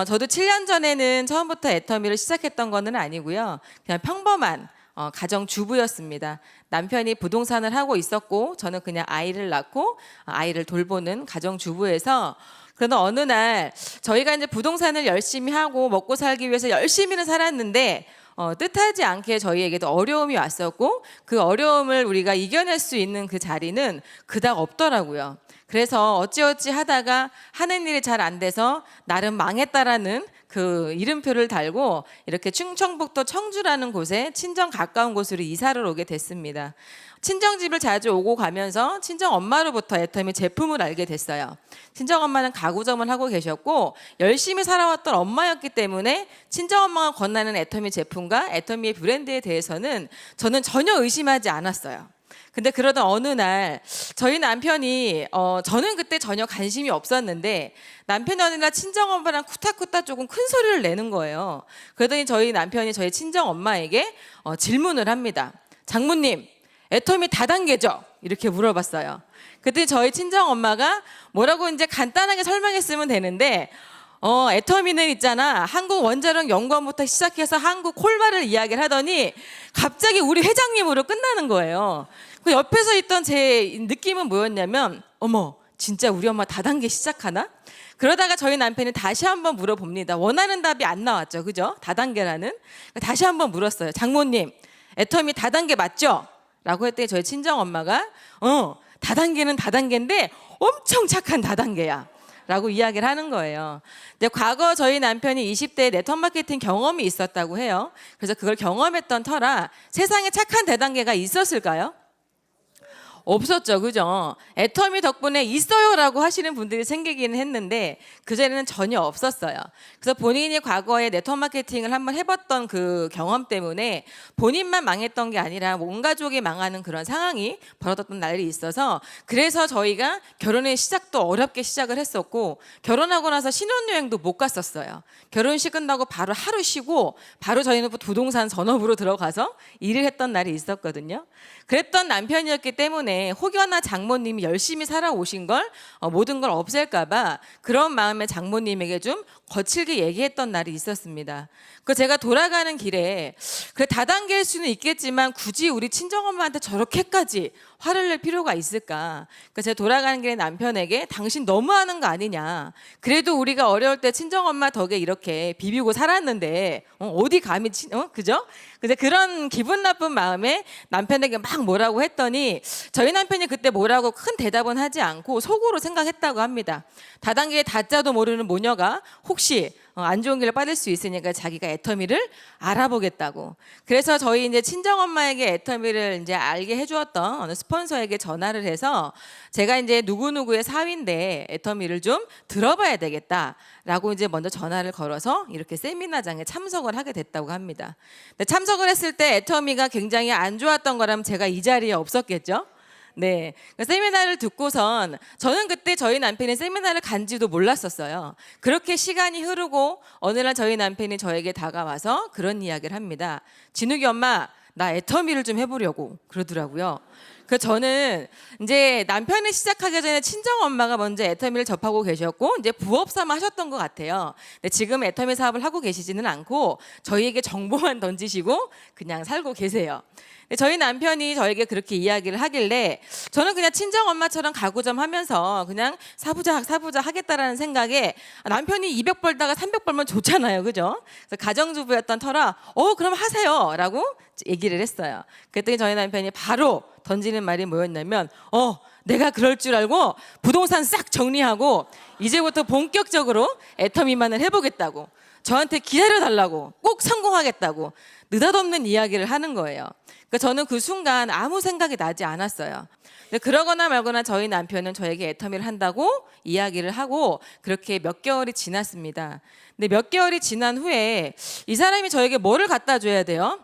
저도 7년 전에는 처음부터 애터미를 시작했던 거는 아니고요. 그냥 평범한 가정주부였습니다. 남편이 부동산을 하고 있었고 저는 그냥 아이를 낳고 아이를 돌보는 가정주부에서, 그러다 어느 날 저희가 이제 부동산을 열심히 하고 먹고 살기 위해서 열심히는 살았는데 뜻하지 않게 저희에게도 어려움이 왔었고 그 어려움을 우리가 이겨낼 수 있는 그 자리는 그닥 없더라고요. 그래서 어찌어찌 하다가 하는 일이 잘 안 돼서 나름 망했다라는 그 이름표를 달고 이렇게 충청북도 청주라는 곳에 친정 가까운 곳으로 이사를 오게 됐습니다. 친정집을 자주 오고 가면서 친정 엄마로부터 애터미 제품을 알게 됐어요. 친정 엄마는 가구점을 하고 계셨고 열심히 살아왔던 엄마였기 때문에 친정 엄마가 권하는 애터미 제품과 애터미의 브랜드에 대해서는 저는 전혀 의심하지 않았어요. 근데 그러던 어느 날 저희 남편이 저는 그때 전혀 관심이 없었는데 남편이 어느 날 친정엄마랑 쿠타쿠타 조금 큰 소리를 내는 거예요. 그러더니 저희 남편이 저희 친정엄마에게 질문을 합니다. 장모님, 애터미 다단계죠? 이렇게 물어봤어요. 그때 저희 친정엄마가 뭐라고 이제 간단하게 설명했으면 되는데 애터미는 있잖아, 한국 원자력 연구원부터 시작해서 한국 콜마를 이야기를 하더니 갑자기 우리 회장님으로 끝나는 거예요. 그 옆에서 있던 제 느낌은 뭐였냐면 어머, 진짜 우리 엄마 다단계 시작하나? 그러다가 저희 남편이 다시 한번 물어봅니다. 원하는 답이 안 나왔죠, 그죠? 다단계라는. 다시 한번 물었어요. 장모님, 애터미 다단계 맞죠? 라고 했더니 저희 친정엄마가 다단계는 다단계인데 엄청 착한 다단계야 라고 이야기를 하는 거예요. 근데 과거 저희 남편이 20대에 네트워크 마케팅 경험이 있었다고 해요. 그래서 그걸 경험했던 터라 세상에 착한 다단계가 있었을까요? 없었죠, 그죠? 애터미 덕분에 있어요라고 하시는 분들이 생기기는 했는데 그전에는 전혀 없었어요. 그래서 본인이 과거에 네트워크 마케팅을 한번 해봤던 그 경험 때문에 본인만 망했던 게 아니라 온 가족이 망하는 그런 상황이 벌어졌던 날이 있어서, 그래서 저희가 결혼의 시작도 어렵게 시작을 했었고 결혼하고 나서 신혼여행도 못 갔었어요. 결혼식 끝나고 바로 하루 쉬고 바로 저희는 부동산 전업으로 들어가서 일을 했던 날이 있었거든요. 그랬던 남편이었기 때문에 혹여나 장모님이 열심히 살아오신 걸 모든 걸 없앨까봐 그런 마음에 장모님에게 좀 거칠게 얘기했던 날이 있었습니다. 그 제가 돌아가는 길에 그래 다단계일 수는 있겠지만 굳이 우리 친정엄마한테 저렇게까지 화를 낼 필요가 있을까? 그래서 제가 돌아가는 길에 남편에게 당신 너무하는 거 아니냐? 그래도 우리가 어려울 때 친정엄마 덕에 이렇게 비비고 살았는데 어디 감히 그죠? 근데 그런 기분 나쁜 마음에 남편에게 막 뭐라고 했더니 저희 남편이 그때 뭐라고 큰 대답은 하지 않고 속으로 생각했다고 합니다. 다단계의 다자도 모르는 모녀가 혹시 안 좋은 길을 빠질 수 있으니까 자기가 애터미를 알아보겠다고. 그래서 저희 이제 친정엄마에게 애터미를 이제 알게 해주었던 어느 스폰서에게 전화를 해서 제가 이제 누구누구의 사위인데 애터미를 좀 들어봐야 되겠다라고 이제 먼저 전화를 걸어서 이렇게 세미나장에 참석을 하게 됐다고 합니다. 근데 참석을 했을 때 애터미가 굉장히 안 좋았던 거라면 제가 이 자리에 없었겠죠? 네, 세미나를 듣고선 저는 그때 저희 남편이 세미나를 간지도 몰랐었어요. 그렇게 시간이 흐르고 어느 날 저희 남편이 저에게 다가와서 그런 이야기를 합니다. 진욱이 엄마, 나 애터미를 좀 해보려고 그러더라고요. 그 저는 이제 남편이 시작하기 전에 친정 엄마가 먼저 애터미를 접하고 계셨고 이제 부업 삼아 하셨던 것 같아요. 근데 지금 애터미 사업을 하고 계시지는 않고 저희에게 정보만 던지시고 그냥 살고 계세요. 저희 남편이 저에게 그렇게 이야기를 하길래 저는 그냥 친정 엄마처럼 가구점 하면서 그냥 사부작 하겠다라는 생각에 남편이 200 벌다가 300 벌면 좋잖아요, 그죠? 그래서 가정주부였던 터라 그럼 하세요라고 얘기를 했어요. 그랬더니 저희 남편이 바로 던지는 말이 뭐였냐면 내가 그럴 줄 알고 부동산 싹 정리하고 이제부터 본격적으로 애터미만을 해보겠다고, 저한테 기다려달라고, 꼭 성공하겠다고 느닷없는 이야기를 하는 거예요. 그러니까 저는 그 순간 아무 생각이 나지 않았어요. 근데 그러거나 말거나 저희 남편은 저에게 애터미를 한다고 이야기를 하고 그렇게 몇 개월이 지났습니다. 근데 몇 개월이 지난 후에 이 사람이 저에게 뭐를 갖다 줘야 돼요?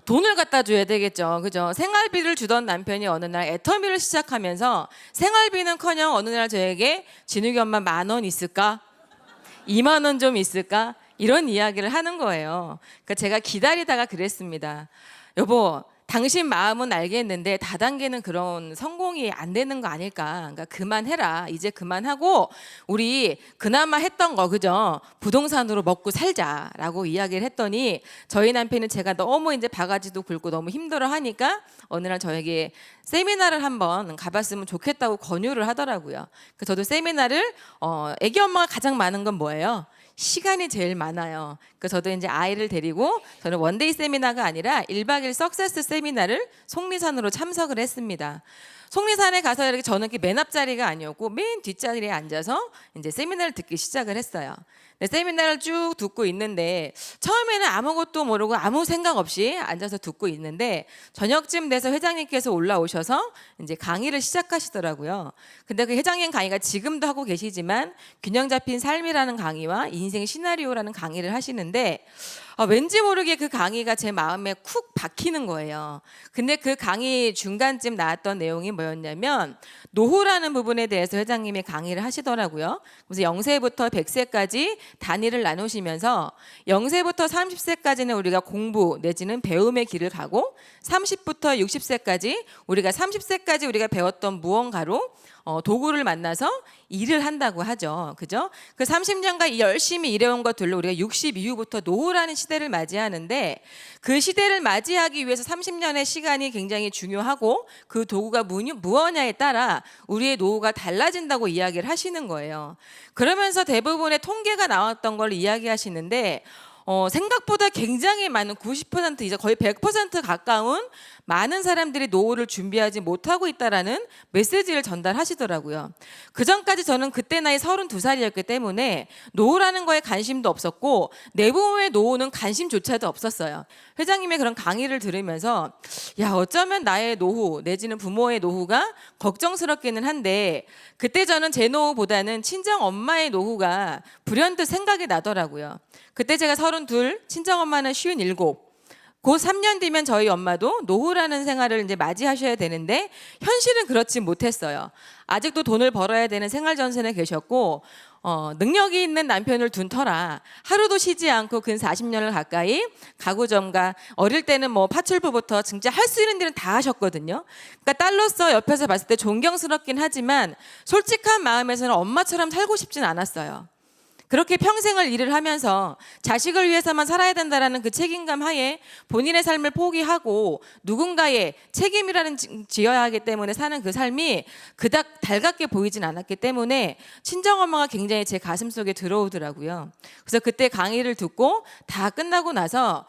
돈을 갖다 줘야 되겠죠, 그죠? 생활비를 주던 남편이 어느 날 애터미를 시작하면서 생활비는커녕 어느 날 저에게 진욱이 엄마 10,000원 있을까? 20,000원 좀 있을까? 이런 이야기를 하는 거예요. 그러니까 제가 기다리다가 그랬습니다. 여보, 당신 마음은 알겠는데 다단계는 그런 성공이 안 되는 거 아닐까? 그러니까 그만해라. 이제 그만하고 우리 그나마 했던 거 그죠? 부동산으로 먹고 살자라고 이야기를 했더니 저희 남편은 제가 너무 이제 바가지도 굵고 너무 힘들어 하니까 어느 날 저에게 세미나를 한번 가봤으면 좋겠다고 권유를 하더라고요. 그래서 저도 세미나를 애기 엄마가 가장 많은 건 뭐예요? 시간이 제일 많아요. 그래서 저도 이제 아이를 데리고 저는 원데이 세미나가 아니라 1박 2일 석세스 세미나를 속리산으로 참석을 했습니다. 속리산에 가서 이렇게 저는 이렇게 맨 앞자리가 아니었고 맨 뒷자리에 앉아서 이제 세미나를 듣기 시작을 했어요. 네, 세미나를 쭉 듣고 있는데 처음에는 아무것도 모르고 아무 생각 없이 앉아서 듣고 있는데 저녁쯤 돼서 회장님께서 올라오셔서 이제 강의를 시작하시더라고요. 근데 그 회장님 강의가 지금도 하고 계시지만 균형 잡힌 삶이라는 강의와 인생 시나리오라는 강의를 하시는데 왠지 모르게 그 강의가 제 마음에 쿡 박히는 거예요. 근데 그 강의 중간쯤 나왔던 내용이 뭐였냐면 노후라는 부분에 대해서 회장님이 강의를 하시더라고요. 그래서 0세부터 100세까지 단위를 나누시면서 0세부터 30세까지는 우리가 공부 내지는 배움의 길을 가고 30부터 60세까지 우리가 30세까지 우리가 배웠던 무언가로 도구를 만나서 일을 한다고 하죠. 그죠? 그 30년간 열심히 일해온 것들로 우리가 60 이후부터 노후라는 시대를 맞이하는데 그 시대를 맞이하기 위해서 30년의 시간이 굉장히 중요하고 그 도구가 무엇냐에 따라 우리의 노후가 달라진다고 이야기를 하시는 거예요. 그러면서 대부분의 통계가 나왔던 걸 이야기하시는데 생각보다 굉장히 많은 90% 이제 거의 100% 가까운 많은 사람들이 노후를 준비하지 못하고 있다라는 메시지를 전달하시더라고요. 그 전까지 저는 그때 나이 32살이었기 때문에 노후라는 거에 관심도 없었고 내 부모의 노후는 관심조차도 없었어요. 회장님의 그런 강의를 들으면서 야 어쩌면 나의 노후 내지는 부모의 노후가 걱정스럽기는 한데 그때 저는 제 노후보다는 친정 엄마의 노후가 불현듯 생각이 나더라고요. 그때 제가 32, 친정 엄마는 57. 곧 3년 뒤면 저희 엄마도 노후라는 생활을 이제 맞이하셔야 되는데 현실은 그렇지 못했어요. 아직도 돈을 벌어야 되는 생활 전선에 계셨고 능력이 있는 남편을 둔 터라 하루도 쉬지 않고 근 40년을 가까이 가구점과 어릴 때는 뭐 파출부부터 진짜 할 수 있는 일은 다 하셨거든요. 그러니까 딸로서 옆에서 봤을 때 존경스럽긴 하지만 솔직한 마음에서는 엄마처럼 살고 싶진 않았어요. 그렇게 평생을 일을 하면서 자식을 위해서만 살아야 된다라는 그 책임감 하에 본인의 삶을 포기하고 누군가의 책임이라는 지어야 하기 때문에 사는 그 삶이 그닥 달갑게 보이진 않았기 때문에 친정엄마가 굉장히 제 가슴속에 들어오더라고요. 그래서 그때 강의를 듣고 다 끝나고 나서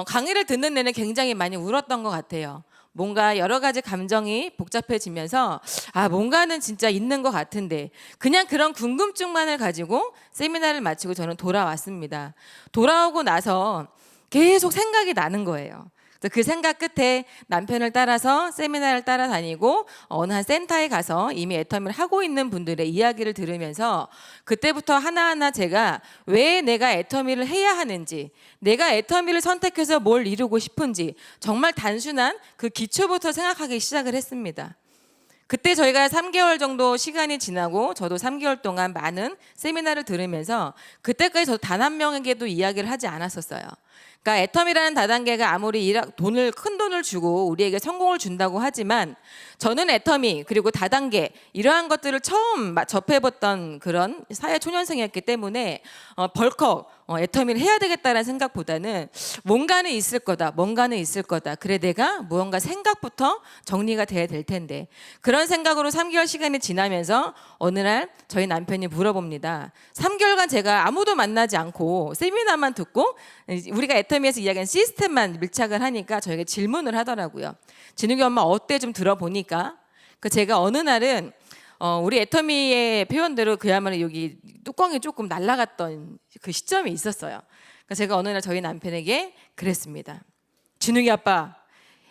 강의를 듣는 내내 굉장히 많이 울었던 것 같아요. 뭔가 여러 가지 감정이 복잡해지면서 뭔가는 진짜 있는 것 같은데 그냥 그런 궁금증만을 가지고 세미나를 마치고 저는 돌아왔습니다. 돌아오고 나서 계속 생각이 나는 거예요. 그 생각 끝에 남편을 따라서 세미나를 따라다니고 어느 한 센터에 가서 이미 애터미를 하고 있는 분들의 이야기를 들으면서 그때부터 하나하나 제가 왜 내가 애터미를 해야 하는지 내가 애터미를 선택해서 뭘 이루고 싶은지 정말 단순한 그 기초부터 생각하기 시작을 했습니다. 그때 저희가 3개월 정도 시간이 지나고 저도 3개월 동안 많은 세미나를 들으면서 그때까지 저 단 한 명에게도 이야기를 하지 않았었어요. 그러니까 애터미라는 다단계가 아무리 큰 돈을 주고 우리에게 성공을 준다고 하지만 저는 애터미 그리고 다단계 이러한 것들을 처음 접해봤던 그런 사회초년생이었기 때문에 벌컥 애터미를 해야 되겠다는 생각보다는 뭔가는 있을 거다. 그래 내가 무언가 생각부터 정리가 돼야 될 텐데 그런 생각으로 3개월 시간이 지나면서 어느 날 저희 남편이 물어봅니다. 3개월간 제가 아무도 만나지 않고 세미나만 듣고 우리가 애터미에서 이야기하는 시스템만 밀착을 하니까 저에게 질문을 하더라고요. 진욱이 엄마 어때 좀 들어보니까 제가 어느 날은 우리 애터미의 표현대로 그야말로 여기 뚜껑이 조금 날아갔던 그 시점이 있었어요. 그러니까 제가 어느 날 저희 남편에게 그랬습니다. 진욱이 아빠,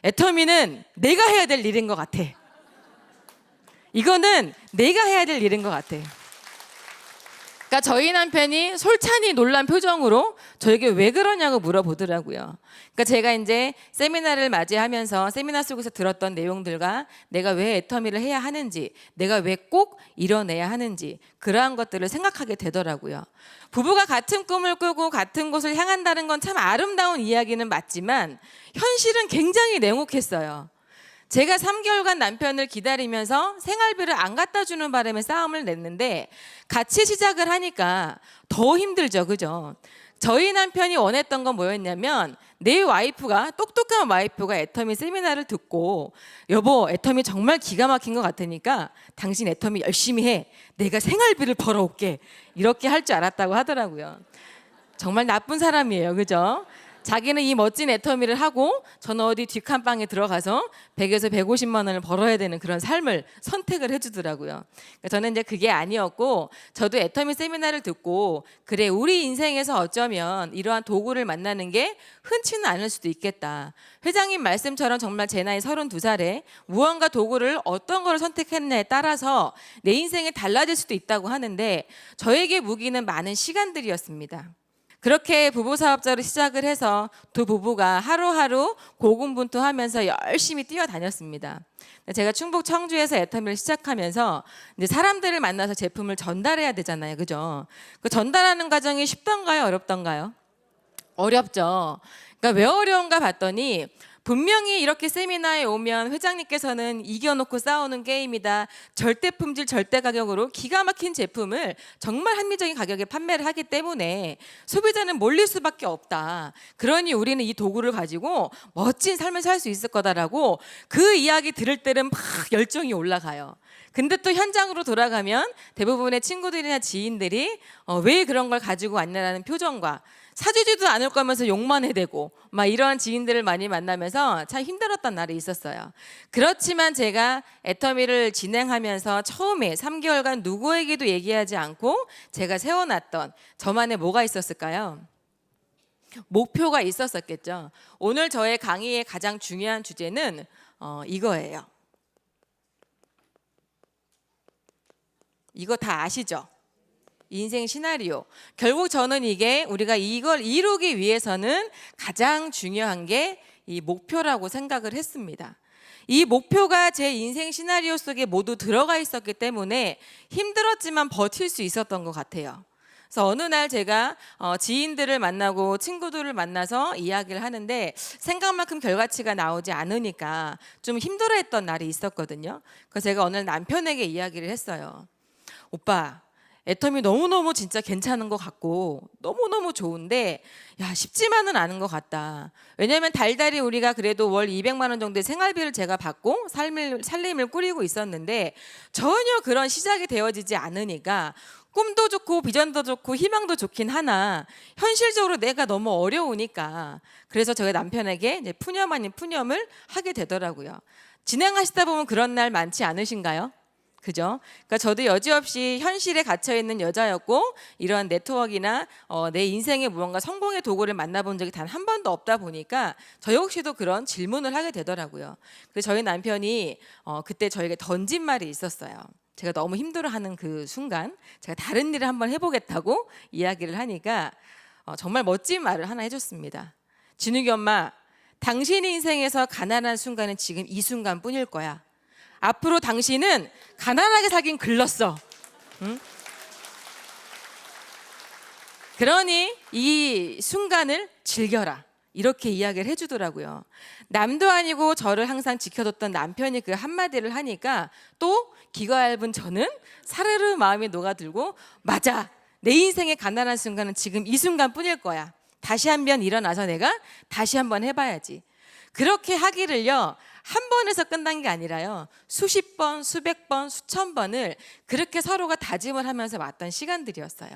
애터미는 내가 해야 될 일인 것 같아. 이거는 내가 해야 될 일인 것 같아. 그러니까 저희 남편이 솔찬히 놀란 표정으로 저에게 왜 그러냐고 물어보더라고요. 그러니까 제가 이제 세미나를 맞이하면서 세미나 속에서 들었던 내용들과 내가 왜 애터미를 해야 하는지, 내가 왜 꼭 이뤄내야 하는지 그러한 것들을 생각하게 되더라고요. 부부가 같은 꿈을 꾸고 같은 곳을 향한다는 건 참 아름다운 이야기는 맞지만 현실은 굉장히 냉혹했어요. 제가 3개월간 남편을 기다리면서 생활비를 안 갖다 주는 바람에 싸움을 냈는데 같이 시작을 하니까 더 힘들죠. 그죠? 저희 남편이 원했던 건 뭐였냐면 내 와이프가 똑똑한 와이프가 애터미 세미나를 듣고 여보 애터미 정말 기가 막힌 것 같으니까 당신 애터미 열심히 해. 내가 생활비를 벌어올게. 이렇게 할 줄 알았다고 하더라고요. 정말 나쁜 사람이에요. 그죠? 자기는 이 멋진 애터미를 하고 저는 어디 뒷칸방에 들어가서 100에서 150만 원을 벌어야 되는 그런 삶을 선택을 해주더라고요. 그러니까 저는 이제 그게 아니었고 저도 애터미 세미나를 듣고 그래 우리 인생에서 어쩌면 이러한 도구를 만나는 게 흔치는 않을 수도 있겠다. 회장님 말씀처럼 정말 제 나이 32살에 무언가 도구를 어떤 걸 선택했냐에 따라서 내 인생이 달라질 수도 있다고 하는데 저에게 무기는 많은 시간들이었습니다. 그렇게 부부 사업자로 시작을 해서 두 부부가 하루하루 고군분투하면서 열심히 뛰어다녔습니다. 제가 충북 청주에서 애터미를 시작하면서 이제 사람들을 만나서 제품을 전달해야 되잖아요, 그죠? 그 전달하는 과정이 쉽던가요, 어렵던가요? 어렵죠. 그러니까 왜 어려운가 봤더니 분명히 이렇게 세미나에 오면 회장님께서는 이겨놓고 싸우는 게임이다. 절대 품질, 절대 가격으로 기가 막힌 제품을 정말 합리적인 가격에 판매를 하기 때문에 소비자는 몰릴 수밖에 없다. 그러니 우리는 이 도구를 가지고 멋진 삶을 살 수 있을 거다라고 그 이야기 들을 때는 막 열정이 올라가요. 근데 또 현장으로 돌아가면 대부분의 친구들이나 지인들이 왜 그런 걸 가지고 왔냐라는 표정과 사주지도 않을 거면서 욕만 해대고 막 이러한 지인들을 많이 만나면서 참 힘들었던 날이 있었어요. 그렇지만 제가 애터미를 진행하면서 처음에 3개월간 누구에게도 얘기하지 않고 제가 세워놨던 저만의 뭐가 있었을까요? 목표가 있었었겠죠. 오늘 저의 강의의 가장 중요한 주제는 이거예요. 이거 다 아시죠? 인생 시나리오. 결국 저는 이게 우리가 이걸 이루기 위해서는 가장 중요한 게 이 목표라고 생각을 했습니다. 이 목표가 제 인생 시나리오 속에 모두 들어가 있었기 때문에 힘들었지만 버틸 수 있었던 것 같아요. 그래서 어느 날 제가 지인들을 만나고 친구들을 만나서 이야기를 하는데 생각만큼 결과치가 나오지 않으니까 좀 힘들어했던 날이 있었거든요. 그래서 제가 어느 날 남편에게 이야기를 했어요. 오빠, 애터미 너무너무 진짜 괜찮은 것 같고 너무너무 좋은데 야 쉽지만은 않은 것 같다. 왜냐하면 달달이 우리가 그래도 월 200만 원 정도의 생활비를 제가 받고 살림을 꾸리고 있었는데 전혀 그런 시작이 되어지지 않으니까 꿈도 좋고 비전도 좋고 희망도 좋긴 하나 현실적으로 내가 너무 어려우니까 그래서 저희 남편에게 이제 푸념 아닌 푸념을 하게 되더라고요. 진행하시다 보면 그런 날 많지 않으신가요? 그죠? 그러니까 저도 여지없이 현실에 gat혀 있는 여자였고 이러한 네트워크나 내 인생의 무언가 성공의 도구를 만나본 적이 단 한 번도 없다 보니까 저 역시도 그런 질문을 하게 되더라고요. 그래서 저희 남편이 그때 저에게 던진 말이 있었어요. 제가 너무 힘들어하는 그 순간 제가 다른 일을 한번 해보겠다고 이야기를 하니까 정말 멋진 말을 하나 해줬습니다. 진욱이 엄마, 당신 인생에서 가난한 순간은 지금 이 순간뿐일 거야. 앞으로 당신은 가난하게 살긴 글렀어. 응? 그러니 이 순간을 즐겨라. 이렇게 이야기를 해주더라고요. 남도 아니고 저를 항상 지켜줬던 남편이 그 한마디를 하니까 또 기가 얇은 저는 사르르 마음이 녹아들고 맞아. 내 인생의 가난한 순간은 지금 이 순간뿐일 거야. 다시 한번 일어나서 내가 다시 한번 해봐야지. 그렇게 하기를요. 한 번에서 끝난 게 아니라요. 수십 번, 수백 번, 수천 번을 그렇게 서로가 다짐을 하면서 왔던 시간들이었어요.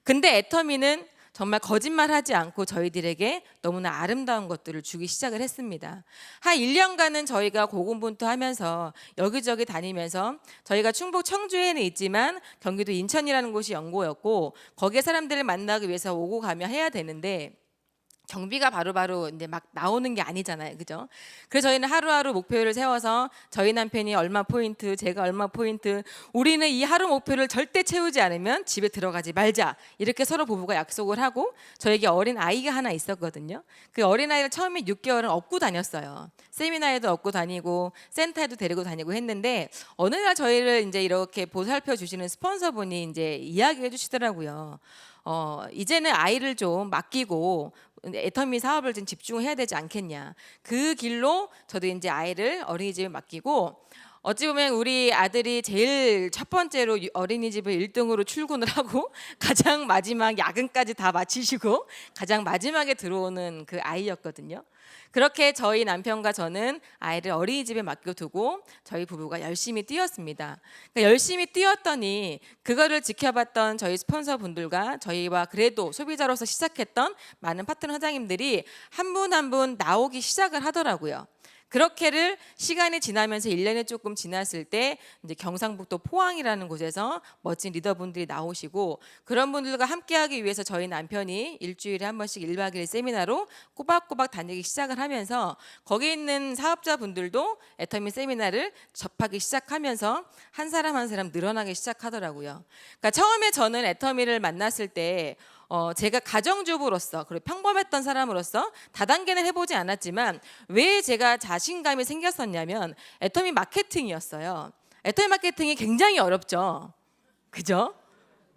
근데 애터미는 정말 거짓말하지 않고 저희들에게 너무나 아름다운 것들을 주기 시작을 했습니다. 한 1년간은 저희가 고군분투하면서 여기저기 다니면서 저희가 충북 청주에는 있지만 경기도 인천이라는 곳이 연고였고 거기에 사람들을 만나기 위해서 오고 가며 해야 되는데 경비가 바로바로 이제 막 나오는 게 아니잖아요. 그죠? 그래서 저희는 하루하루 목표를 세워서 저희 남편이 얼마 포인트, 제가 얼마 포인트, 우리는 이 하루 목표를 절대 채우지 않으면 집에 들어가지 말자. 이렇게 서로 부부가 약속을 하고 저에게 어린 아이가 하나 있었거든요. 그 어린 아이를 처음에 6개월은 업고 다녔어요. 세미나에도 업고 다니고 센터에도 데리고 다니고 했는데 어느 날 저희를 이제 이렇게 보살펴 주시는 스폰서분이 이제 이야기해 주시더라고요. 이제는 아이를 좀 맡기고 애터미 사업을 좀 집중해야 되지 않겠냐. 그 길로 저도 이제 아이를 어린이집에 맡기고 어찌 보면 우리 아들이 제일 첫 번째로 어린이집을 1등으로 출근을 하고 가장 마지막 야근까지 다 마치시고 가장 마지막에 들어오는 그 아이였거든요. 그렇게 저희 남편과 저는 아이를 어린이집에 맡겨두고 저희 부부가 열심히 뛰었습니다. 그러니까 열심히 뛰었더니 그거를 지켜봤던 저희 스폰서 분들과 저희와 그래도 소비자로서 시작했던 많은 파트너 사장님들이 한 분 한 분 나오기 시작을 하더라고요. 그렇게를 시간이 지나면서 1년이 조금 지났을 때 이제 경상북도 포항이라는 곳에서 멋진 리더분들이 나오시고 그런 분들과 함께하기 위해서 저희 남편이 일주일에 한 번씩 1박 2일 세미나로 꼬박꼬박 다니기 시작을 하면서 거기 있는 사업자분들도 애터미 세미나를 접하기 시작하면서 한 사람 한 사람 늘어나기 시작하더라고요. 그러니까 처음에 저는 애터미를 만났을 때 제가 가정주부로서 그리고 평범했던 사람으로서 다단계는 해보지 않았지만 왜 제가 자신감이 생겼었냐면 애터미 마케팅이었어요. 애터미 마케팅이 굉장히 어렵죠. 그죠?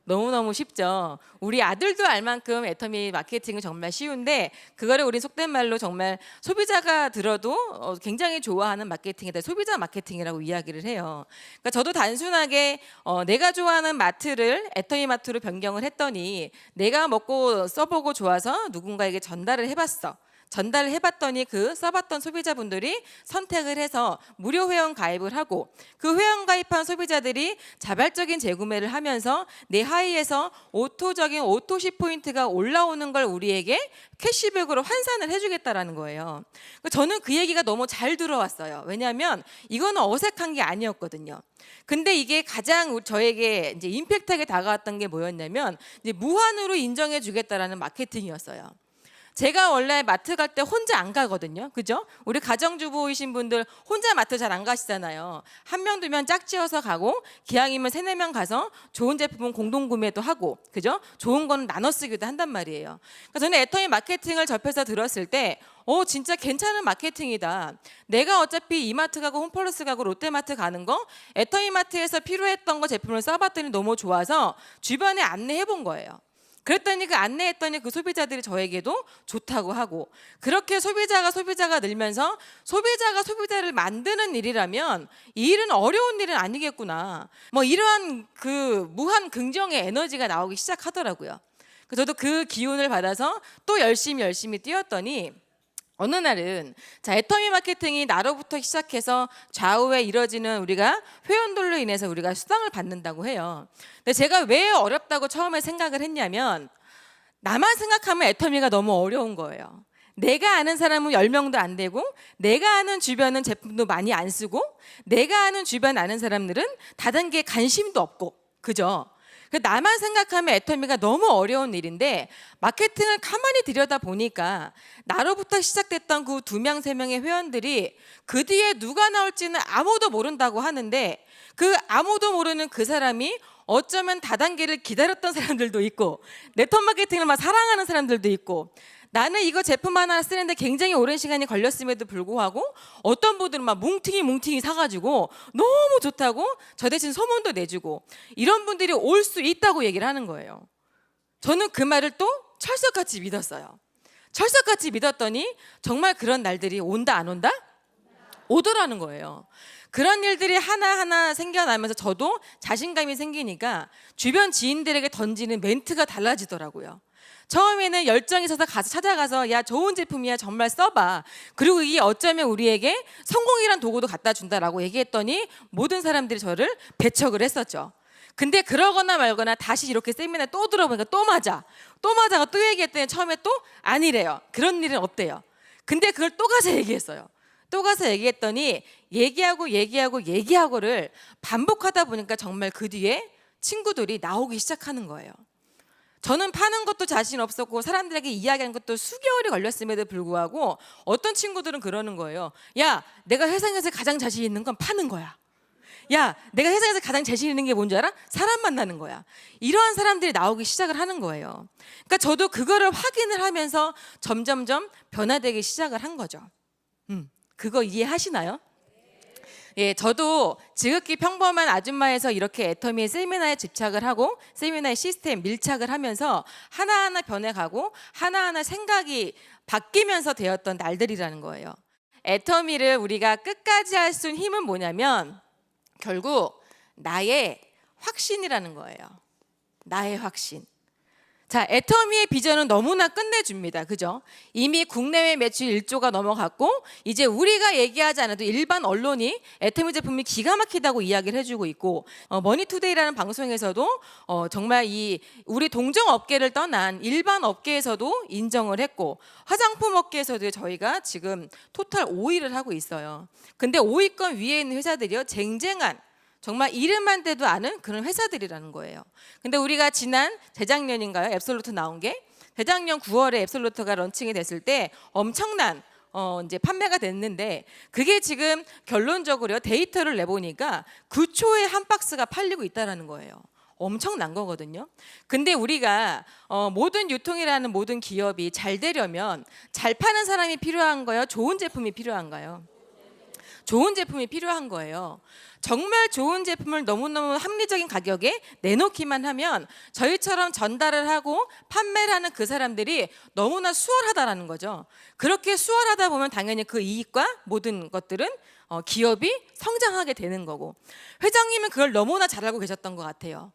너무너무 쉽죠. 우리 아들도 알 만큼 애터미 마케팅은 정말 쉬운데 그거를 우리 속된 말로 정말 소비자가 들어도 굉장히 좋아하는 마케팅이다. 소비자 마케팅이라고 이야기를 해요. 그러니까 저도 단순하게 내가 좋아하는 마트를 애터미 마트로 변경을 했더니 내가 먹고 써보고 좋아서 누군가에게 전달을 해봤어. 전달을 해봤더니 그 써봤던 소비자분들이 선택을 해서 무료 회원 가입을 하고 그 회원 가입한 소비자들이 자발적인 재구매를 하면서 내 하이에서 오토적인 오토시 포인트가 올라오는 걸 우리에게 캐시백으로 환산을 해주겠다라는 거예요. 저는 그 얘기가 너무 잘 들어왔어요. 왜냐하면 이거는 어색한 게 아니었거든요. 근데 이게 가장 저에게 이제 임팩트하게 다가왔던 게 뭐였냐면 이제 무한으로 인정해 주겠다라는 마케팅이었어요. 제가 원래 마트 갈 때 혼자 안 가거든요. 그죠? 우리 가정주부이신 분들 혼자 마트 잘 안 가시잖아요. 한 명, 두 명 짝지어서 가고 기왕이면 세네 명 가서 좋은 제품은 공동 구매도 하고 그죠? 좋은 거는 나눠 쓰기도 한단 말이에요. 그러니까 저는 애터미 마케팅을 접해서 들었을 때 진짜 괜찮은 마케팅이다. 내가 어차피 이마트 가고 홈플러스 가고 롯데마트 가는 거 애터미 마트에서 필요했던 거 제품을 써봤더니 너무 좋아서 주변에 안내해 본 거예요. 그랬더니 그 안내했더니 그 소비자들이 저에게도 좋다고 하고 그렇게 소비자가 늘면서 소비자가 소비자를 만드는 일이라면 이 일은 어려운 일은 아니겠구나. 뭐 이러한 그 무한 긍정의 에너지가 나오기 시작하더라고요. 그래서 저도 그 기운을 받아서 또 열심히 뛰었더니 어느 날은 애터미 마케팅이 나로부터 시작해서 좌우에 이뤄지는 우리가 회원들로 인해서 우리가 수당을 받는다고 해요. 근데 제가 왜 어렵다고 처음에 생각을 했냐면 나만 생각하면 애터미가 너무 어려운 거예요. 내가 아는 사람은 10명도 안 되고 내가 아는 주변은 제품도 많이 안 쓰고 내가 아는 주변 아는 사람들은 다단계에 관심도 없고 그죠? 나만 생각하면 애터미가 너무 어려운 일인데 마케팅을 가만히 들여다 보니까 나로부터 시작됐던 그 2명, 3명의 회원들이 그 뒤에 누가 나올지는 아무도 모른다고 하는데 그 아무도 모르는 그 사람이 어쩌면 다단계를 기다렸던 사람들도 있고 네트워크 마케팅을 막 사랑하는 사람들도 있고 나는 이거 제품 하나 쓰는데 굉장히 오랜 시간이 걸렸음에도 불구하고 어떤 분들은 막 뭉팅이 사가지고 너무 좋다고 저 대신 소문도 내주고 이런 분들이 올 수 있다고 얘기를 하는 거예요. 저는 그 말을 또 철석같이 믿었어요. 철석같이 믿었더니 정말 그런 날들이 온다 안 온다? 오더라는 거예요. 그런 일들이 하나하나 생겨나면서 저도 자신감이 생기니까 주변 지인들에게 던지는 멘트가 달라지더라고요. 처음에는 열정이 있어서 찾아가서 야 좋은 제품이야 정말 써봐. 그리고 이게 어쩌면 우리에게 성공이란 도구도 갖다 준다라고 얘기했더니 모든 사람들이 저를 배척을 했었죠. 근데 그러거나 말거나 다시 이렇게 세미나에 또 들어보니까 또 맞아가 또 얘기했더니 처음에 또 아니래요. 그런 일은 없대요. 근데 그걸 또 가서 얘기했어요. 또 가서 얘기했더니 얘기하고를 반복하다 보니까 정말 그 뒤에 친구들이 나오기 시작하는 거예요. 저는 파는 것도 자신 없었고 사람들에게 이야기하는 것도 수개월이 걸렸음에도 불구하고 어떤 친구들은 그러는 거예요. 야, 내가 세상에서 가장 자신 있는 건 파는 거야. 야, 내가 세상에서 가장 자신 있는 게 뭔지 알아? 사람 만나는 거야. 이러한 사람들이 나오기 시작을 하는 거예요. 그러니까 저도 그거를 확인을 하면서 점점점 변화되기 시작을 한 거죠. 그거 이해하시나요? 예, 저도 지극히 평범한 아줌마에서 이렇게 애터미의 세미나에 집착을 하고 세미나의 시스템 밀착을 하면서 하나하나 변해가고 하나하나 생각이 바뀌면서 되었던 날들이라는 거예요. 애터미를 우리가 끝까지 할 수 있는 힘은 뭐냐면 결국 나의 확신이라는 거예요. 나의 확신. 자, 애터미의 비전은 너무나 끝내줍니다. 그죠? 이미 국내외 매출 1조가 넘어갔고 이제 우리가 얘기하지 않아도 일반 언론이 애터미 제품이 기가 막히다고 이야기를 해주고 있고 머니투데이라는 방송에서도 정말 이 우리 동종 업계를 떠난 일반 업계에서도 인정을 했고 화장품 업계에서도 저희가 지금 토탈 5위를 하고 있어요. 근데 5위권 위에 있는 회사들이요 쟁쟁한 정말 이름만 대도 아는 그런 회사들이라는 거예요. 근데 우리가 지난 재작년인가요? 앱솔루트 나온 게 재작년 9월에 앱솔루트가 런칭이 됐을 때 엄청난 이제 판매가 됐는데 그게 지금 결론적으로 데이터를 내보니까 9초에 한 박스가 팔리고 있다라는 거예요. 엄청난 거거든요. 근데 우리가 모든 유통이라는 모든 기업이 잘 되려면 잘 파는 사람이 필요한가요? 좋은 제품이 필요한가요? 좋은 제품이 필요한 거예요. 정말 좋은 제품을 너무너무 합리적인 가격에 내놓기만 하면 저희처럼 전달을 하고 판매를 하는 그 사람들이 너무나 수월하다라는 거죠. 그렇게 수월하다 보면 당연히 그 이익과 모든 것들은 기업이 성장하게 되는 거고 회장님은 그걸 너무나 잘 알고 계셨던 것 같아요.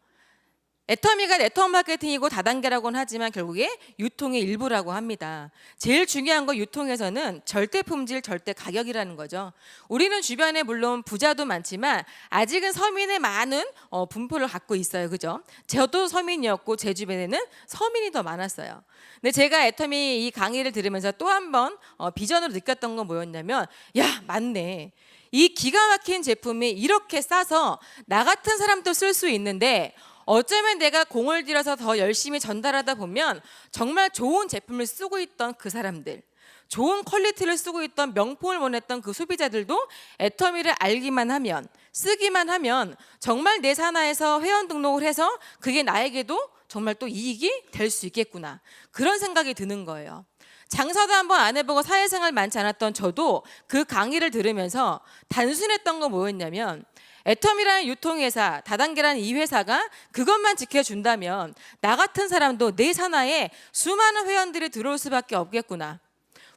애터미가 네트워크 마케팅이고 다단계라고는 하지만 결국에 유통의 일부라고 합니다. 제일 중요한 건 유통에서는 절대 품질, 절대 가격이라는 거죠. 우리는 주변에 물론 부자도 많지만 아직은 서민의 많은 분포를 갖고 있어요. 그죠? 저도 서민이었고 제 주변에는 서민이 더 많았어요. 근데 제가 애터미 이 강의를 들으면서 또 한 번 비전으로 느꼈던 건 뭐였냐면 야, 맞네. 이 기가 막힌 제품이 이렇게 싸서 나 같은 사람도 쓸 수 있는데 어쩌면 내가 공을 들여서 더 열심히 전달하다 보면 정말 좋은 제품을 쓰고 있던 그 사람들, 좋은 퀄리티를 쓰고 있던 명품을 원했던 그 소비자들도 애터미를 알기만 하면, 쓰기만 하면 정말 내 산하에서 회원 등록을 해서 그게 나에게도 정말 또 이익이 될 수 있겠구나. 그런 생각이 드는 거예요. 장사도 한번 안 해보고 사회생활 많지 않았던 저도 그 강의를 들으면서 단순했던 건 뭐였냐면 애터미라는 유통회사, 다단계라는 이 회사가 그것만 지켜준다면 나 같은 사람도 내 산하에 수많은 회원들이 들어올 수밖에 없겠구나.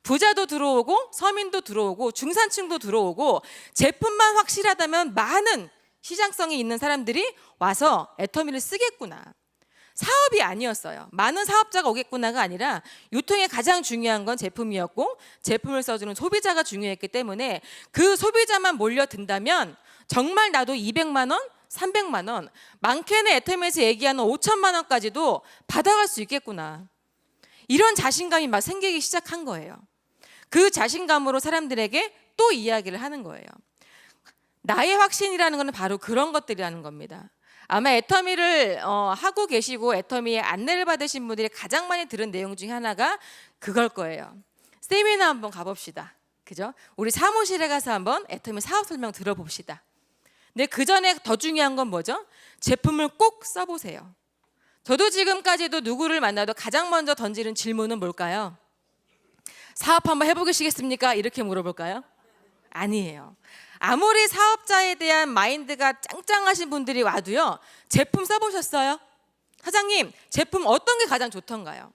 부자도 들어오고 서민도 들어오고 중산층도 들어오고 제품만 확실하다면 많은 시장성이 있는 사람들이 와서 애터미를 쓰겠구나. 사업이 아니었어요. 많은 사업자가 오겠구나가 아니라 유통의 가장 중요한 건 제품이었고 제품을 써주는 소비자가 중요했기 때문에 그 소비자만 몰려든다면 정말 나도 200만 원, 300만 원, 많게는 애터미에서 얘기하는 5천만 원까지도 받아갈 수 있겠구나. 이런 자신감이 막 생기기 시작한 거예요. 그 자신감으로 사람들에게 또 이야기를 하는 거예요. 나의 확신이라는 것은 바로 그런 것들이라는 겁니다. 아마 애터미를 하고 계시고 애터미의 안내를 받으신 분들이 가장 많이 들은 내용 중에 하나가 그걸 거예요. 세미나 한번 가봅시다. 그죠? 우리 사무실에 가서 한번 애터미 사업 설명 들어봅시다. 근데 그 전에 더 중요한 건 뭐죠? 제품을 꼭 써보세요. 저도 지금까지도 누구를 만나도 가장 먼저 던지는 질문은 뭘까요? 사업 한번 해보시겠습니까? 이렇게 물어볼까요? 아니에요. 아무리 사업자에 대한 마인드가 짱짱하신 분들이 와도요. 제품 써보셨어요? 사장님, 제품 어떤 게 가장 좋던가요?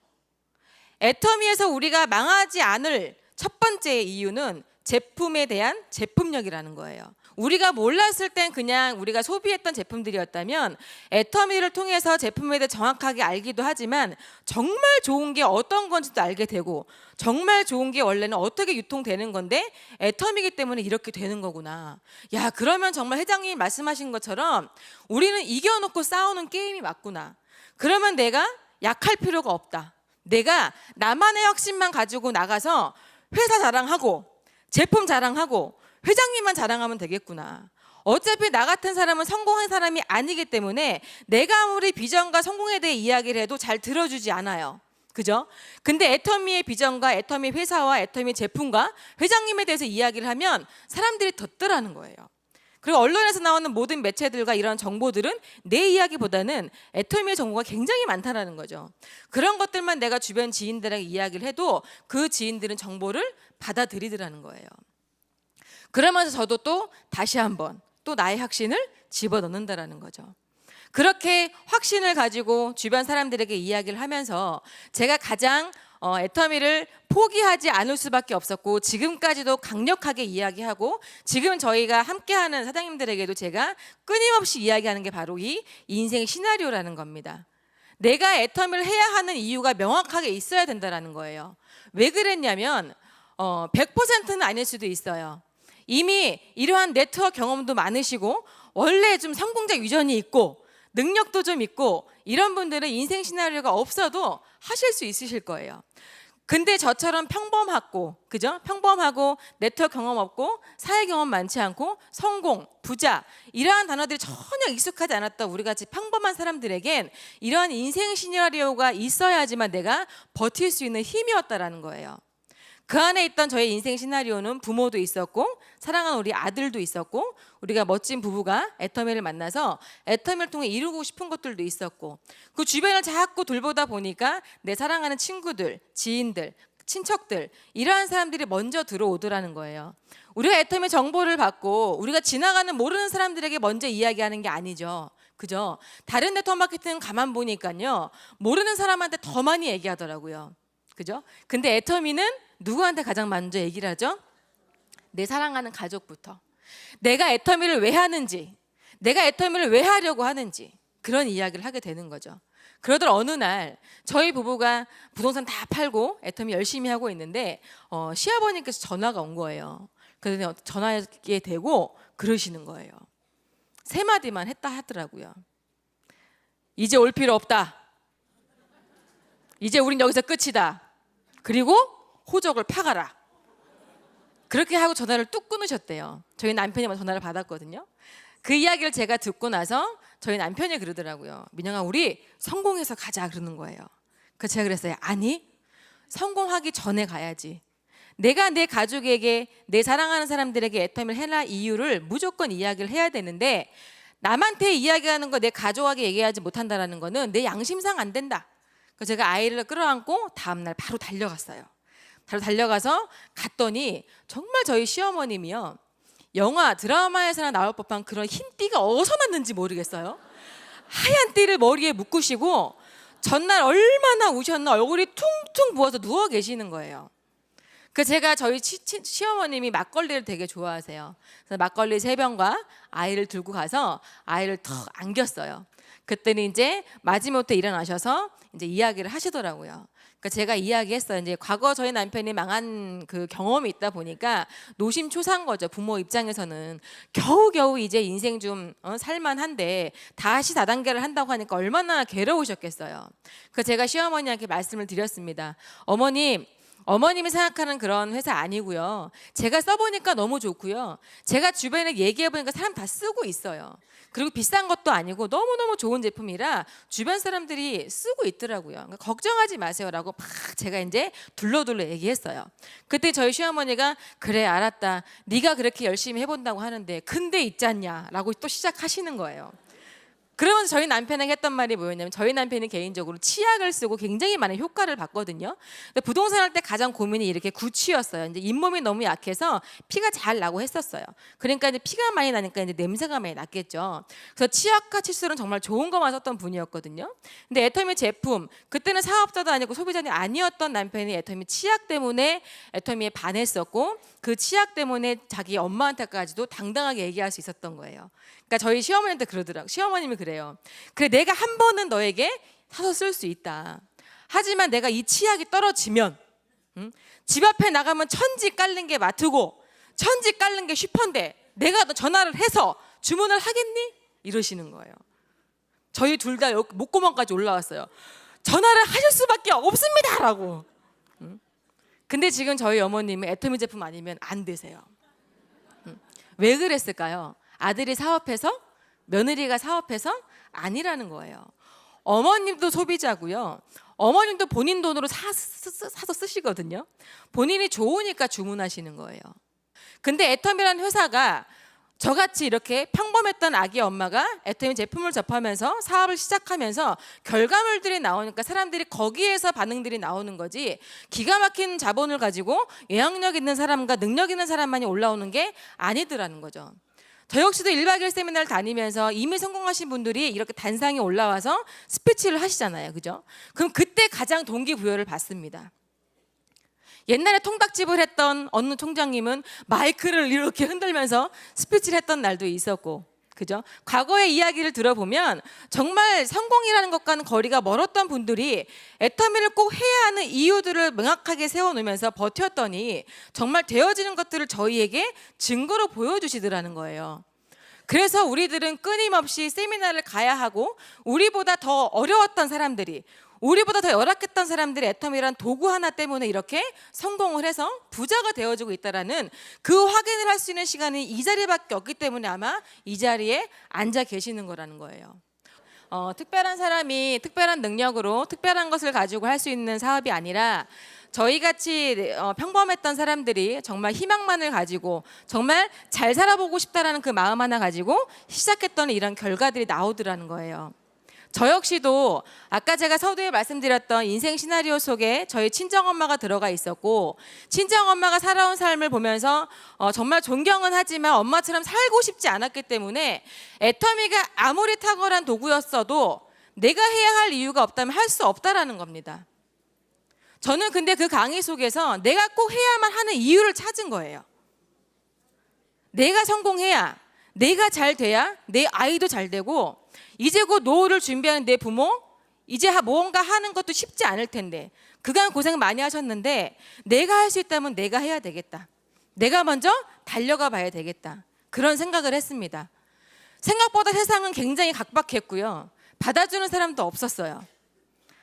애터미에서 우리가 망하지 않을 첫 번째 이유는 제품에 대한 제품력이라는 거예요. 우리가 몰랐을 땐 그냥 우리가 소비했던 제품들이었다면 애터미를 통해서 제품에 대해 정확하게 알기도 하지만 정말 좋은 게 어떤 건지도 알게 되고 정말 좋은 게 원래는 어떻게 유통되는 건데 애터미이기 때문에 이렇게 되는 거구나. 야, 그러면 정말 회장님이 말씀하신 것처럼 우리는 이겨놓고 싸우는 게임이 맞구나. 그러면 내가 약할 필요가 없다. 내가 나만의 확신만 가지고 나가서 회사 자랑하고 제품 자랑하고 회장님만 자랑하면 되겠구나. 어차피 나 같은 사람은 성공한 사람이 아니기 때문에 내가 아무리 비전과 성공에 대해 이야기를 해도 잘 들어주지 않아요. 그죠? 근데 애터미의 비전과 애터미 회사와 애터미 제품과 회장님에 대해서 이야기를 하면 사람들이 듣더라는 거예요. 그리고 언론에서 나오는 모든 매체들과 이런 정보들은 내 이야기보다는 애터미의 정보가 굉장히 많다라는 거죠. 그런 것들만 내가 주변 지인들에게 이야기를 해도 그 지인들은 정보를 받아들이더라는 거예요. 그러면서 저도 또 다시 한번 또 나의 확신을 집어넣는다라는 거죠. 그렇게 확신을 가지고 주변 사람들에게 이야기를 하면서 제가 가장 애터미를 포기하지 않을 수밖에 없었고 지금까지도 강력하게 이야기하고 지금 저희가 함께하는 사장님들에게도 제가 끊임없이 이야기하는 게 바로 이 인생 시나리오라는 겁니다. 내가 애터미를 해야 하는 이유가 명확하게 있어야 된다는 거예요. 왜 그랬냐면 100%는 아닐 수도 있어요. 이미 이러한 네트워크 경험도 많으시고 원래 좀 성공적 위전이 있고 능력도 좀 있고 이런 분들은 인생 시나리오가 없어도 하실 수 있으실 거예요. 근데 저처럼 평범하고 그죠? 평범하고 네트워크 경험 없고 사회 경험 많지 않고 성공, 부자 이러한 단어들이 전혀 익숙하지 않았던 우리 같이 평범한 사람들에겐 이러한 인생 시나리오가 있어야지만 내가 버틸 수 있는 힘이었다라는 거예요. 그 안에 있던 저의 인생 시나리오는 부모도 있었고 사랑하는 우리 아들도 있었고 우리가 멋진 부부가 애터미를 만나서 애터미를 통해 이루고 싶은 것들도 있었고 그 주변을 자꾸 돌보다 보니까 내 사랑하는 친구들, 지인들, 친척들 이러한 사람들이 먼저 들어오더라는 거예요. 우리가 애터미 정보를 받고 우리가 지나가는 모르는 사람들에게 먼저 이야기하는 게 아니죠. 그죠? 다른 네트워크 마케팅은 가만 보니까요. 모르는 사람한테 더 많이 얘기하더라고요. 그죠? 근데 애터미는 누구한테 가장 먼저 얘기를 하죠? 내 사랑하는 가족부터. 내가 애터미를 왜 하는지, 내가 애터미를 왜 하려고 하는지 그런 이야기를 하게 되는 거죠. 그러던 어느 날 저희 부부가 부동산 다 팔고 애터미 열심히 하고 있는데 시아버님께서 전화가 온 거예요. 그래서 전화에 대고 그러시는 거예요. 세 마디만 했다 하더라고요. 이제 올 필요 없다. 이제 우린 여기서 끝이다. 그리고 호적을 파가라. 그렇게 하고 전화를 뚝 끊으셨대요. 저희 남편이 전화를 받았거든요. 그 이야기를 제가 듣고 나서 저희 남편이 그러더라고요. 민영아 우리 성공해서 가자 그러는 거예요. 그래서 제가 그랬어요. 아니 성공하기 전에 가야지. 내가 내 가족에게 내 사랑하는 사람들에게 애터미를 해라 이유를 무조건 이야기를 해야 되는데 남한테 이야기하는 거 내 가족에게 얘기하지 못한다는 거는 내 양심상 안 된다. 그래서 제가 아이를 끌어안고 다음날 바로 달려갔어요. 바로 달려가서 갔더니 정말 저희 시어머님이요. 영화 드라마에서나 나올 법한 그런 흰 띠가 어디서 났는지 모르겠어요. 하얀 띠를 머리에 묶으시고 전날 얼마나 우셨나 얼굴이 퉁퉁 부어서 누워 계시는 거예요. 그래서 제가 저희 시어머님이 막걸리를 되게 좋아하세요. 그래서 막걸리 3병과 아이를 들고 가서 아이를 턱 안겼어요. 그랬더니 이제 마지못해 일어나셔서 이제 이야기를 하시더라고요. 그러니까 제가 이야기했어요. 이제 과거 저희 남편이 망한 그 경험이 있다 보니까 노심초사한 거죠. 부모 입장에서는 겨우겨우 이제 인생 좀 살만한데 다시 다단계를 한다고 하니까 얼마나 괴로우셨겠어요. 그래서 제가 시어머니한테 말씀을 드렸습니다. 어머님이 생각하는 그런 회사 아니고요. 제가 써보니까 너무 좋고요. 제가 주변에 얘기해보니까 사람 다 쓰고 있어요. 그리고 비싼 것도 아니고 너무너무 좋은 제품이라 주변 사람들이 쓰고 있더라고요. 그러니까 걱정하지 마세요라고 막 제가 이제 둘러둘러 얘기했어요. 그때 저희 시어머니가 그래 알았다. 네가 그렇게 열심히 해본다고 하는데 근데 있잖냐라고 또 시작하시는 거예요. 그러면서 저희 남편에게 했던 말이 뭐였냐면 저희 남편이 개인적으로 치약을 쓰고 굉장히 많은 효과를 봤거든요. 근데 부동산 할 때 가장 고민이 이렇게 구취였어요. 이제 잇몸이 너무 약해서 피가 잘 나고 했었어요. 그러니까 이제 피가 많이 나니까 이제 냄새가 많이 났겠죠. 그래서 치약과 칫솔은 정말 좋은 것만 썼던 분이었거든요. 근데 애터미 제품 그때는 사업자도 아니고 소비자는 아니었던 남편이 애터미 치약 때문에 애터미에 반했었고 그 치약 때문에 자기 엄마한테까지도 당당하게 얘기할 수 있었던 거예요. 그러니까 저희 시어머니한테 그러더라고요. 시어머님이 그래요. 그래 내가 한 번은 너에게 사서 쓸 수 있다. 하지만 내가 이 치약이 떨어지면 집 앞에 나가면 천지 깔는 게 마트고 천지 깔는 게 슈퍼인데 내가 너 전화를 해서 주문을 하겠니? 이러시는 거예요. 저희 둘 다 목구멍까지 올라왔어요. 전화를 하실 수밖에 없습니다라고. 근데 지금 저희 어머님은 애터미 제품 아니면 안 드세요. 왜 그랬을까요? 아들이 사업해서? 며느리가 사업해서? 아니라는 거예요. 어머님도 소비자고요. 어머님도 본인 돈으로 사서 쓰시거든요. 본인이 좋으니까 주문하시는 거예요. 근데 애텀이라는 회사가 저같이 이렇게 평범했던 아기 엄마가 애터미 제품을 접하면서 사업을 시작하면서 결과물들이 나오니까 사람들이 거기에서 반응들이 나오는 거지, 기가 막힌 자본을 가지고 영향력 있는 사람과 능력 있는 사람만이 올라오는 게 아니더라는 거죠. 저 역시도 1박 2일 세미나를 다니면서 이미 성공하신 분들이 이렇게 단상에 올라와서 스피치를 하시잖아요. 그죠? 그럼 그때 가장 동기부여를 받습니다. 옛날에 통닭집을 했던 어느 총장님은 마이크를 이렇게 흔들면서 스피치를 했던 날도 있었고, 그죠? 과거의 이야기를 들어보면 정말 성공이라는 것과는 거리가 멀었던 분들이 애터미를 꼭 해야 하는 이유들을 명확하게 세워놓으면서 버텼더니 정말 되어지는 것들을 저희에게 증거로 보여주시더라는 거예요. 그래서 우리들은 끊임없이 세미나를 가야 하고, 우리보다 더 어려웠던 사람들이, 우리보다 더 열악했던 사람들이 애터미란 도구 하나 때문에 이렇게 성공을 해서 부자가 되어지고 있다라는 그 확인을 할 수 있는 시간이 이 자리밖에 없기 때문에 아마 이 자리에 앉아 계시는 거라는 거예요. 특별한 사람이 특별한 능력으로 특별한 것을 가지고 할 수 있는 사업이 아니라, 저희같이 평범했던 사람들이 정말 희망만을 가지고 정말 잘 살아보고 싶다라는 그 마음 하나 가지고 시작했던 이런 결과들이 나오더라는 거예요. 저 역시도 아까 제가 서두에 말씀드렸던 인생 시나리오 속에 저희 친정엄마가 들어가 있었고, 친정엄마가 살아온 삶을 보면서 정말 존경은 하지만 엄마처럼 살고 싶지 않았기 때문에 애터미가 아무리 탁월한 도구였어도 내가 해야 할 이유가 없다면 할 수 없다라는 겁니다. 저는 근데 그 강의 속에서 내가 꼭 해야만 하는 이유를 찾은 거예요. 내가 성공해야, 내가 잘 돼야 내 아이도 잘 되고, 이제 곧 노후를 준비하는 내 부모, 이제 뭔가 하는 것도 쉽지 않을 텐데, 그간 고생 많이 하셨는데 내가 할 수 있다면 내가 해야 되겠다. 내가 먼저 달려가 봐야 되겠다. 그런 생각을 했습니다. 생각보다 세상은 굉장히 각박했고요. 받아주는 사람도 없었어요.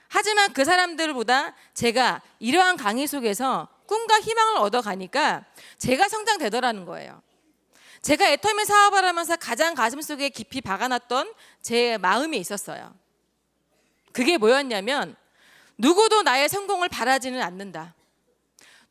하지만 그 사람들보다 제가 이러한 강의 속에서 꿈과 희망을 얻어가니까 제가 성장되더라는 거예요. 제가 애터미 사업을 하면서 가장 가슴속에 깊이 박아놨던 제 마음이 있었어요. 그게 뭐였냐면, 누구도 나의 성공을 바라지는 않는다.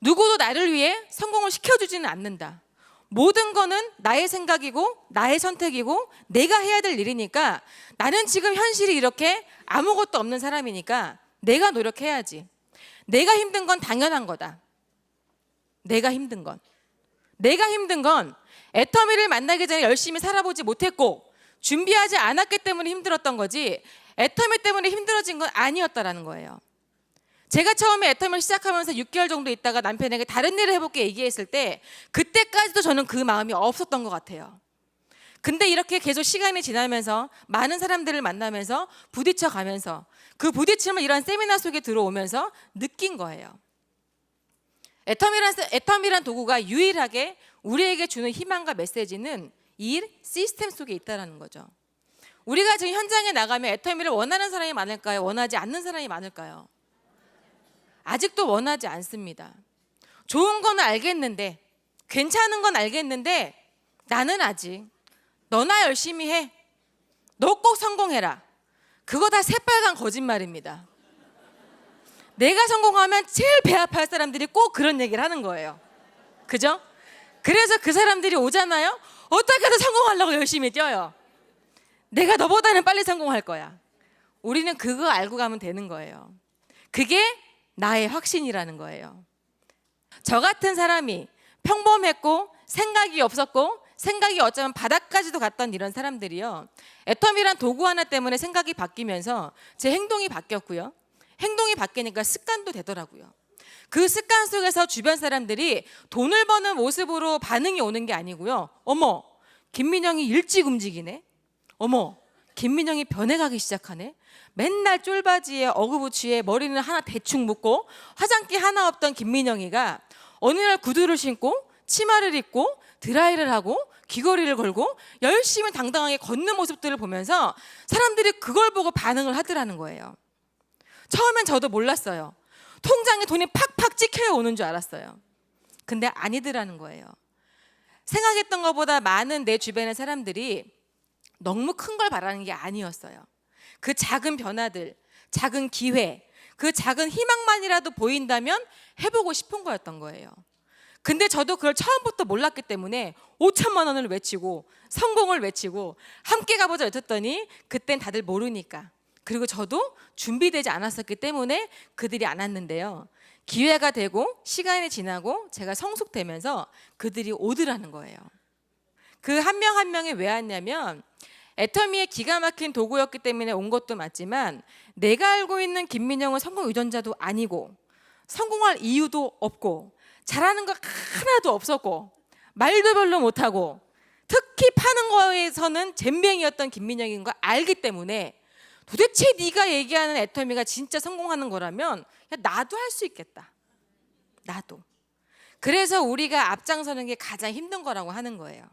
누구도 나를 위해 성공을 시켜주지는 않는다. 모든 거는 나의 생각이고 나의 선택이고 내가 해야 될 일이니까, 나는 지금 현실이 이렇게 아무것도 없는 사람이니까 내가 노력해야지. 내가 힘든 건 당연한 거다. 내가 힘든 건 애터미를 만나기 전에 열심히 살아보지 못했고 준비하지 않았기 때문에 힘들었던 거지, 애터미 때문에 힘들어진 건 아니었다라는 거예요. 제가 처음에 애터미를 시작하면서 6개월 정도 있다가 남편에게 다른 일을 해볼게 얘기했을 때, 그때까지도 저는 그 마음이 없었던 것 같아요. 근데 이렇게 계속 시간이 지나면서 많은 사람들을 만나면서 부딪혀 가면서 그 부딪힘을 이런 세미나 속에 들어오면서 느낀 거예요. 애터미란 도구가 유일하게 우리에게 주는 희망과 메시지는 이 시스템 속에 있다는 거죠. 우리가 지금 현장에 나가면 애터미를 원하는 사람이 많을까요? 원하지 않는 사람이 많을까요? 아직도 원하지 않습니다. 좋은 건 알겠는데, 괜찮은 건 알겠는데, 나는 아직, 너나 열심히 해, 너 꼭 성공해라, 그거 다 새빨간 거짓말입니다. 내가 성공하면 제일 배 아파할 사람들이 꼭 그런 얘기를 하는 거예요. 그죠? 그래서 그 사람들이 오잖아요. 어떻게든 성공하려고 열심히 뛰어요. 내가 너보다는 빨리 성공할 거야. 우리는 그거 알고 가면 되는 거예요. 그게 나의 확신이라는 거예요. 저 같은 사람이 평범했고 생각이 없었고 생각이 어쩌면 바닥까지도 갔던 이런 사람들이요, 애터미란 도구 하나 때문에 생각이 바뀌면서 제 행동이 바뀌었고요. 행동이 바뀌니까 습관도 되더라고요. 그 습관 속에서 주변 사람들이 돈을 버는 모습으로 반응이 오는 게 아니고요. 어머, 김민영이 일찍 움직이네. 어머, 김민영이 변해가기 시작하네. 맨날 쫄바지에 어그부츠에 머리는 하나 대충 묶고 화장기 하나 없던 김민영이가 어느 날 구두를 신고 치마를 입고 드라이를 하고 귀걸이를 걸고 열심히 당당하게 걷는 모습들을 보면서 사람들이 그걸 보고 반응을 하더라는 거예요. 처음엔 저도 몰랐어요. 통장에 돈이 팍팍 찍혀야 오는 줄 알았어요. 근데 아니더라는 거예요. 생각했던 것보다 많은 내 주변의 사람들이 너무 큰 걸 바라는 게 아니었어요. 그 작은 변화들, 작은 기회, 그 작은 희망만이라도 보인다면 해보고 싶은 거였던 거예요. 근데 저도 그걸 처음부터 몰랐기 때문에 5천만 원을 외치고 성공을 외치고 함께 가보자 외쳤더니 그땐 다들 모르니까, 그리고 저도 준비되지 않았었기 때문에 그들이 안 왔는데요. 기회가 되고 시간이 지나고 제가 성숙되면서 그들이 오더라는 거예요. 그 한 명 한 명이 왜 왔냐면 애터미의 기가 막힌 도구였기 때문에 온 것도 맞지만, 내가 알고 있는 김민영은 성공 유전자도 아니고 성공할 이유도 없고 잘하는 거 하나도 없었고 말도 별로 못하고 특히 파는 거에서는 젬병이었던 김민영인 걸 알기 때문에, 도대체 네가 얘기하는 애터미가 진짜 성공하는 거라면 야, 나도 할 수 있겠다. 나도. 그래서 우리가 앞장서는 게 가장 힘든 거라고 하는 거예요.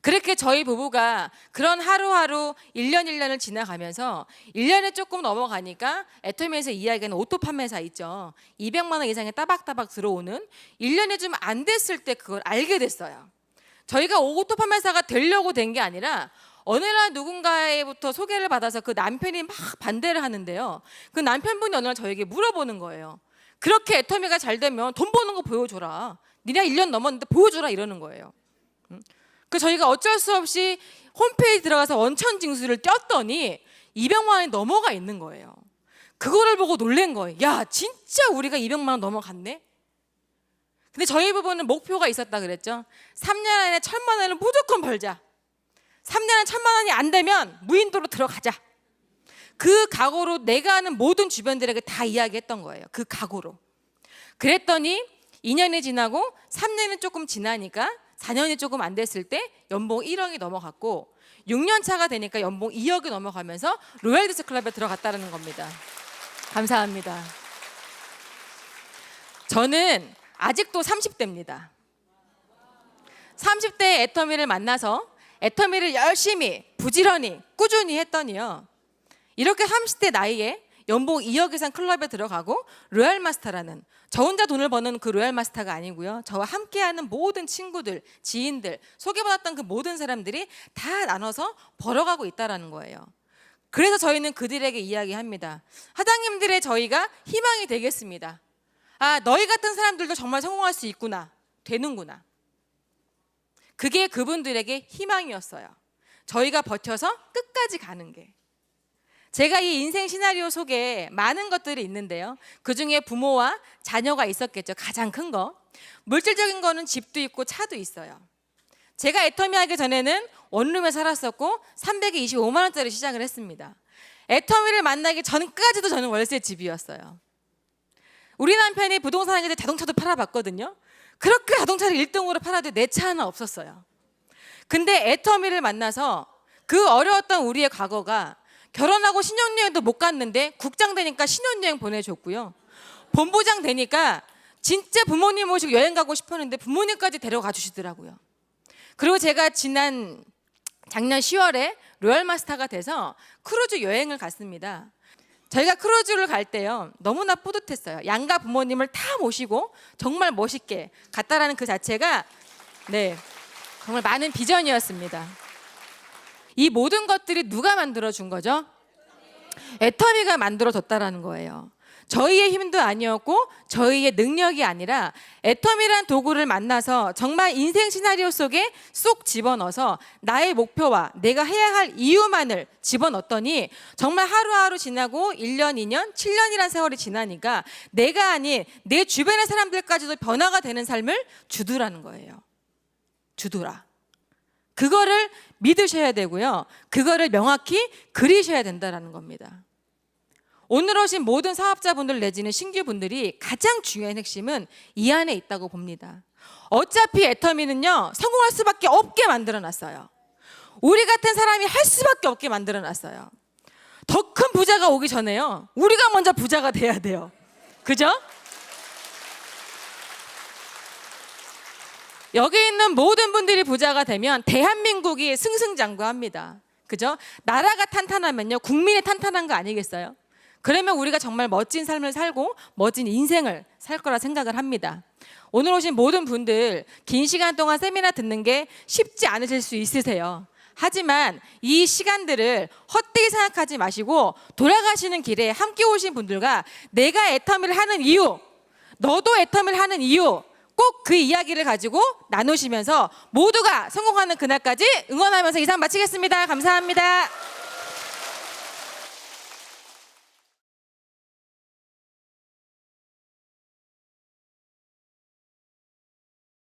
그렇게 저희 부부가 그런 하루하루 1년 1년을 지나가면서 1년에 조금 넘어가니까 애터미에서 이야기하는 오토 판매사 있죠. 200만 원 이상의 따박따박 들어오는, 1년에 좀 안 됐을 때 그걸 알게 됐어요. 저희가 오토 판매사가 되려고 된 게 아니라 어느 날 누군가에부터 소개를 받아서 그 남편이 막 반대를 하는데요. 그 남편분이 어느 날 저에게 물어보는 거예요. 그렇게 애터미가 잘 되면 돈 버는 거 보여줘라. 니네 1년 넘었는데 보여줘라 이러는 거예요. 그 저희가 어쩔 수 없이 홈페이지 들어가서 원천 징수를 떴더니 200만 원이 넘어가 있는 거예요. 그거를 보고 놀란 거예요. 야, 진짜 우리가 200만 원 넘어갔네. 근데 저희 부부는 목표가 있었다 그랬죠. 3년 안에 1,000만 원을 무조건 벌자. 3년 안에 1,000만 원이 안 되면 무인도로 들어가자. 그 각오로 내가 아는 모든 주변들에게 다 이야기했던 거예요. 그 각오로. 그랬더니 2년이 지나고 3년이 조금 지나니까 4년이 조금 안 됐을 때 연봉 1억이 넘어갔고, 6년 차가 되니까 연봉 2억이 넘어가면서 로얄디스 클럽에 들어갔다는 겁니다. 감사합니다. 저는 아직도 30대입니다. 30대 애터미를 만나서 애터미를 열심히 부지런히 꾸준히 했더니요, 이렇게 30대 나이에 연봉 2억 이상 클럽에 들어가고 로얄마스터라는, 저 혼자 돈을 버는 그 로얄마스터가 아니고요, 저와 함께하는 모든 친구들, 지인들, 소개받았던 그 모든 사람들이 다 나눠서 벌어가고 있다는 거예요. 그래서 저희는 그들에게 이야기합니다. 사장님들의 저희가 희망이 되겠습니다. 아, 너희 같은 사람들도 정말 성공할 수 있구나, 되는구나. 그게 그분들에게 희망이었어요. 저희가 버텨서 끝까지 가는 게. 제가 이 인생 시나리오 속에 많은 것들이 있는데요. 그중에 부모와 자녀가 있었겠죠. 가장 큰 거. 물질적인 거는 집도 있고 차도 있어요. 제가 애터미 하기 전에는 원룸에 살았었고 325만 원짜리 시작을 했습니다. 애터미를 만나기 전까지도 저는 월세 집이었어요. 우리 남편이 부동산 하기 전에 자동차도 팔아봤거든요. 그렇게 자동차를 1등으로 팔아도 내 차 하나 없었어요. 근데 애터미를 만나서 그 어려웠던 우리의 과거가, 결혼하고 신혼여행도 못 갔는데 국장 되니까 신혼여행 보내줬고요. 본부장 되니까 진짜 부모님 모시고 여행 가고 싶었는데 부모님까지 데려가 주시더라고요. 그리고 제가 작년 10월에 로얄마스터가 돼서 크루즈 여행을 갔습니다. 저희가 크루즈를 갈 때요, 너무나 뿌듯했어요. 양가 부모님을 다 모시고 정말 멋있게 갔다라는 그 자체가 정말 많은 비전이었습니다. 이 모든 것들이 누가 만들어준 거죠? 애터미가 만들어줬다라는 거예요. 저희의 힘도 아니었고 저희의 능력이 아니라 애터미란 도구를 만나서 정말 인생 시나리오 속에 쏙 집어넣어서 나의 목표와 내가 해야 할 이유만을 집어넣었더니, 정말 하루하루 지나고 1년, 2년, 7년이란 세월이 지나니까 내가 아닌 내 주변의 사람들까지도 변화가 되는 삶을 주더라는 거예요. 주더라. 그거를 믿으셔야 되고요. 그거를 명확히 그리셔야 된다는 겁니다. 오늘 오신 모든 사업자분들 내지는 신규분들이 가장 중요한 핵심은 이 안에 있다고 봅니다. 어차피 애터미는요, 성공할 수밖에 없게 만들어놨어요. 우리 같은 사람이 할 수밖에 없게 만들어놨어요. 더 큰 부자가 오기 전에요, 우리가 먼저 부자가 돼야 돼요. 그죠? 여기 있는 모든 분들이 부자가 되면 대한민국이 승승장구합니다. 그죠? 나라가 탄탄하면요, 국민이 탄탄한 거 아니겠어요? 그러면 우리가 정말 멋진 삶을 살고 멋진 인생을 살 거라 생각을 합니다. 오늘 오신 모든 분들 긴 시간 동안 세미나 듣는 게 쉽지 않으실 수 있으세요. 하지만 이 시간들을 헛되이 생각하지 마시고 돌아가시는 길에 함께 오신 분들과 내가 애터미를 하는 이유, 너도 애터미를 하는 이유, 꼭 그 이야기를 가지고 나누시면서 모두가 성공하는 그날까지 응원하면서 이상 마치겠습니다. 감사합니다.